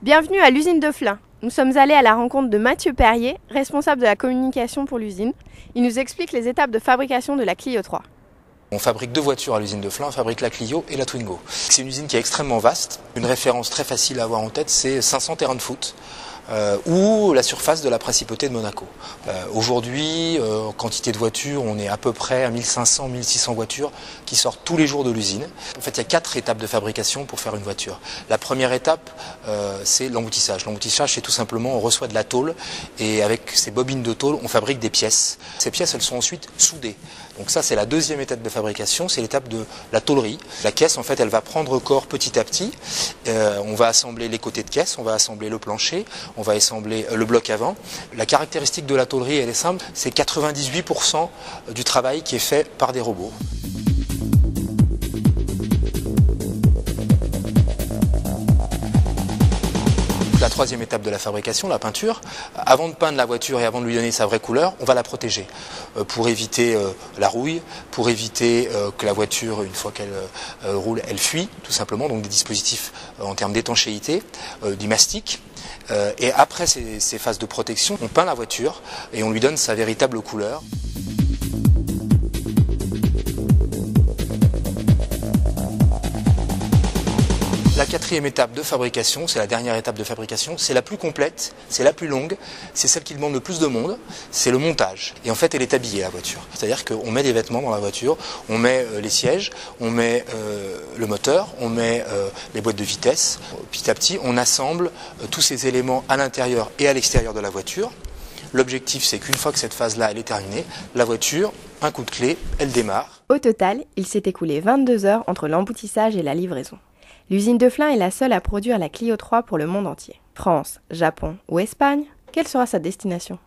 Bienvenue à l'usine de Flins. Nous sommes allés à la rencontre de Mathieu Perrier, responsable de la communication pour l'usine. Il nous explique les étapes de fabrication de la Clio 3. On fabrique deux voitures à l'usine de Flins, on fabrique la Clio et la Twingo. C'est une usine qui est extrêmement vaste. Une référence très facile à avoir en tête, c'est 500 terrains de foot. Ou la surface de la principauté de Monaco. Aujourd'hui, en quantité de voitures, on est à peu près à 1500-1600 voitures qui sortent tous les jours de l'usine. En fait, il y a 4 étapes de fabrication pour faire une voiture. La première étape, c'est l'emboutissage. L'emboutissage, c'est tout simplement, on reçoit de la tôle et avec ces bobines de tôle, on fabrique des pièces. Ces pièces, elles sont ensuite soudées. Donc ça, c'est la deuxième étape de fabrication, c'est l'étape de la tôlerie. La caisse, en fait, elle va prendre corps petit à petit. On va assembler les côtés de caisse, on va assembler le plancher, on va assembler le bloc avant. La caractéristique de la tôlerie, elle est simple, c'est 98% du travail qui est fait par des robots. La troisième étape de la fabrication, la peinture. Avant de peindre la voiture et avant de lui donner sa vraie couleur, on va la protéger pour éviter la rouille, pour éviter que la voiture, une fois qu'elle roule, elle fuit, tout simplement. Donc des dispositifs en termes d'étanchéité, du mastic. Et après ces phases de protection, on peint la voiture et on lui donne sa véritable couleur. La quatrième étape de fabrication, c'est la dernière étape de fabrication, c'est la plus complète, c'est la plus longue, c'est celle qui demande le plus de monde, c'est le montage. Et en fait, elle est habillée, la voiture. C'est-à-dire qu'on met des vêtements dans la voiture, on met les sièges, on met le moteur, on met les boîtes de vitesse. Petit à petit, on assemble tous ces éléments à l'intérieur et à l'extérieur de la voiture. L'objectif, c'est qu'une fois que cette phase-là, elle est terminée, la voiture, un coup de clé, elle démarre. Au total, il s'est écoulé 22 heures entre l'emboutissage et la livraison. L'usine de Flins est la seule à produire la Clio 3 pour le monde entier. France, Japon ou Espagne, quelle sera sa destination ?